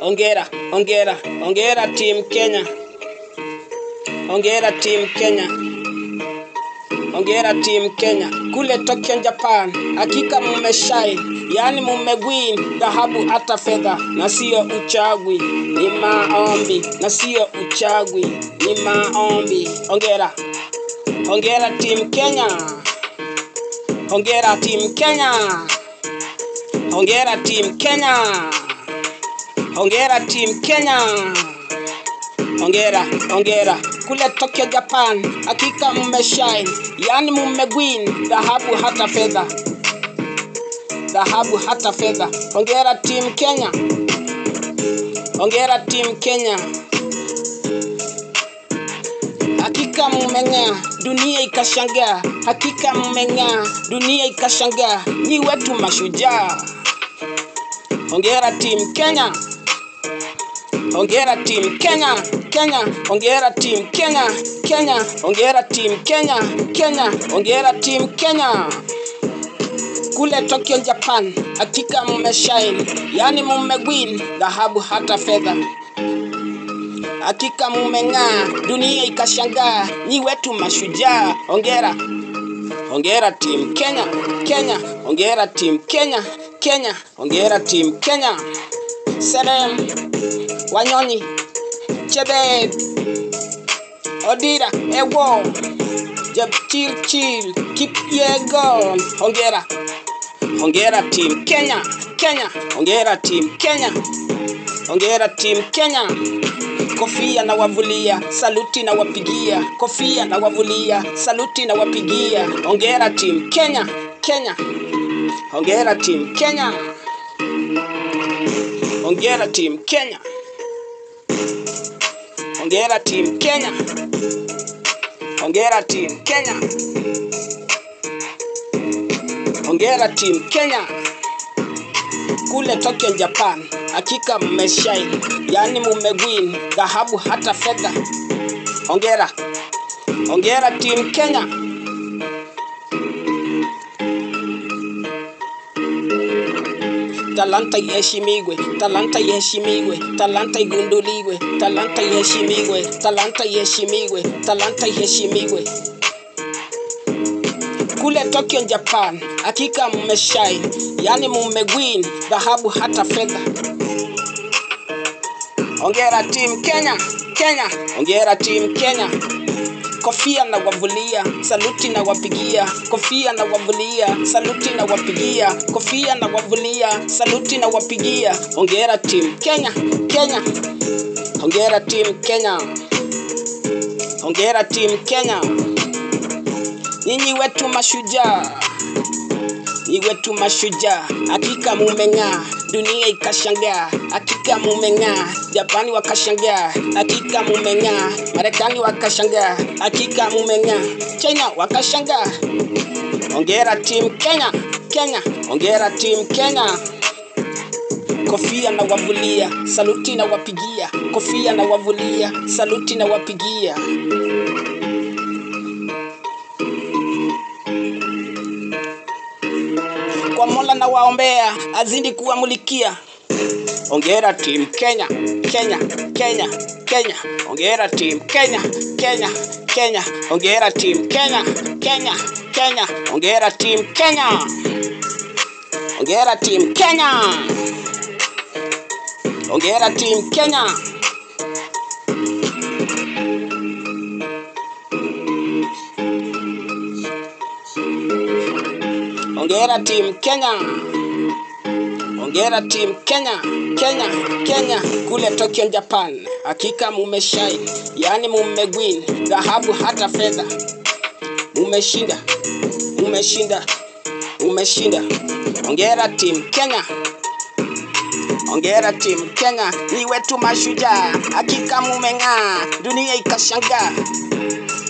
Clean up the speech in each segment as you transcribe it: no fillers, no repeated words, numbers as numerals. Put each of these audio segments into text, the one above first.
Ongera, ongera, ongera team Kenya. Ongera team Kenya. Ongera team Kenya. Kule Tokyo Japan, hakika mmeshine, yani mmewin dhahabu hata fedha, na sio uchagui, ni maombi, na sio uchagui, ni maombi. Ongera. Ongera team Kenya. Ongera team Kenya. Ongera team Kenya. Ongera team Kenya. Ongera, ongera. Kule Tokyo Japan, hakika mmeshine, yani mmewin dhahabu hata fedha. Dhahabu hata fedha. Ongera team Kenya. Ongera team Kenya. Hakika mmeng'aa, dunia ikashangaa. Hakika mmeng'aa, dunia ikashangaa. Ni wetu mashujaa. Ongera team Kenya. Ongera team Kenya. Kenya. Ongera team Kenya. Kenya. Ongera team Kenya. Kenya. Ongera team Kenya. Kule Tokyo Japan, hakika mmeshine, yani mmewin dhahabu hata fedha. Hakika mmeng'aa, dunia ikashangaa. Ni wetu mashujaa. Ongera. Ongera team Kenya. Kenya. Ongera team Kenya. Kenya. Ongera team Kenya. Serem Wanyonyi Chebet Odira Ewo Jab chill keep your going. Ongera. Ongera team Kenya. Kenya. Ongera team Kenya. Ongera team Kenya. Kofia na wavulia, saluti na wapigia. Kofia na wavulia, saluti na wapigia. Ongera team Kenya. Kenya. Ongera team Kenya. Ongera team Kenya. Ongera team Kenya. Ongera team Kenya. Ongera team Kenya. Kule Tokyo Japan, hakika mmeshine, yani mmewin dhahabu hata fedha. Ongera. Ongera team Kenya. Talanta iheshimiwe, talanta iheshimiwe, talanta igunduliwe, talanta iheshimiwe, talanta iheshimiwe, talanta iheshimiwe. Kule Tokyo Japan, hakika mmeshine, yani mmewin dhahabu hata fedha. Ongera team Kenya. Kenya. Ongera team Kenya. Kofia na wavulia, saluti na wapigia. Kofia na wavulia, saluti na wapigia. Kofia na wavulia, saluti na wapigia. Ongera team Kenya. Kenya. Ongera team Kenya. Ongera team Kenya. Nyinyi wetu mashujaa. Ni wetu mashujaa. Hakika mmeng'aa, dunia ikashangaa. Hakika mmeng'aa, Japani wakashangaa. Hakika mmeng'aa, Marekani wakashangaa. Hakika mmeng'aa, China wakashangaa. Ongera team Kenya. Kenya. Ongera team Kenya. Kofia na wavulia, saluti na wapigia. Kofia na wavulia, saluti na wapigia. Kwa Mola na waombea, azidi kuwamulikia. Ongera team Kenya. Kenya. Kenya. Kenya. Ongera team Kenya. Kenya. Kenya. Ongera team Kenya. Kenya. Kenya. Ongera team Kenya. Ongera team Kenya. Ongera team Kenya. Ongera team Kenya. Ongera team Kenya. Kenya. Kenya. Kule Tokyo Japan, hakika mmeshine, yani mmewin dhahabu hata fedha. Mmeshinda. Mmeshinda. Mmeshinda. Ongera team Kenya. Ongera team Kenya. Ni wetu mashujaa. Hakika mmeng'aa, dunia ikashangaa.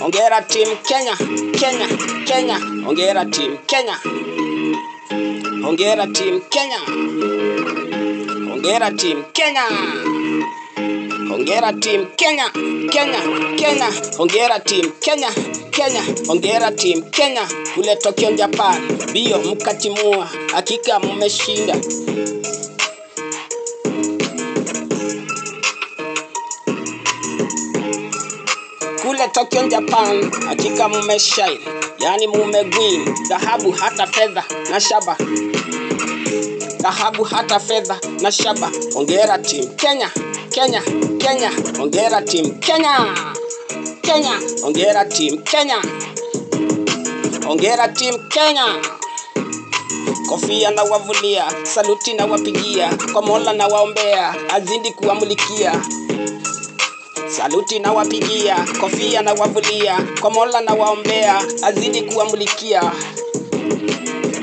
Ongera team Kenya. Kenya. Kenya. Ongera team Kenya. Ongera team Kenya. Ongera team Kenya. Ongera team Kenya. Kenya. Kenya. Ongera team Kenya. Kenya. Ongera team Kenya. Kule Tokyo Japan, bio mkatimua, hakika mmeshinda. kule Tokyo Japan, hakika mmeshine, yani mmegwin. Dhahabu hata fedha na shaba, dhahabu hata fedha na shaba. Hongera team Kenya, Kenya, Kenya. Hongera team Kenya, Kenya. Hongera team Kenya, hongera team Kenya. Kofia na wavulia, saluti na wapigia, kwa Mola na waombea, azidi kuwamulikia. Saluti na wapigia, kofia na wavulia, kwa Mola na waombea, azidi kuwamulikia.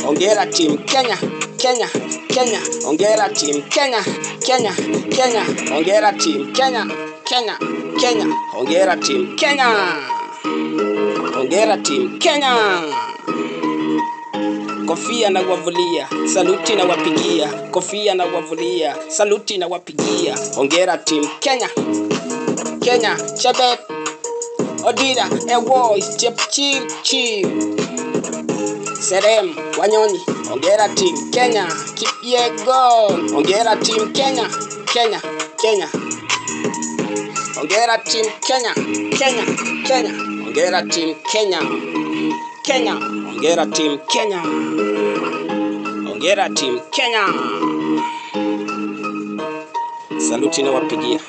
Hongera team Kenya, Kenya, Kenya. Hongera team Kenya, Kenya, Kenya. Hongera team Kenya, Kenya, Kenya. Hongera team Kenya, hongera team Kenya. Kofia na wavulia, saluti na wapigia, kofia na wavulia, saluti na wapigia. Hongera team Kenya, Kenya. Chebet Odira Ewois Chepchirchir Serem Wanyonyi. Hongera team Kenya, Kipyego. Hongera team Kenya, Kenya, Kenya. Hongera team Kenya, Kenya, Kenya. Hongera team Kenya, Kenya. Hongera team Kenya, hongera team Kenya. Saluti na wapigia.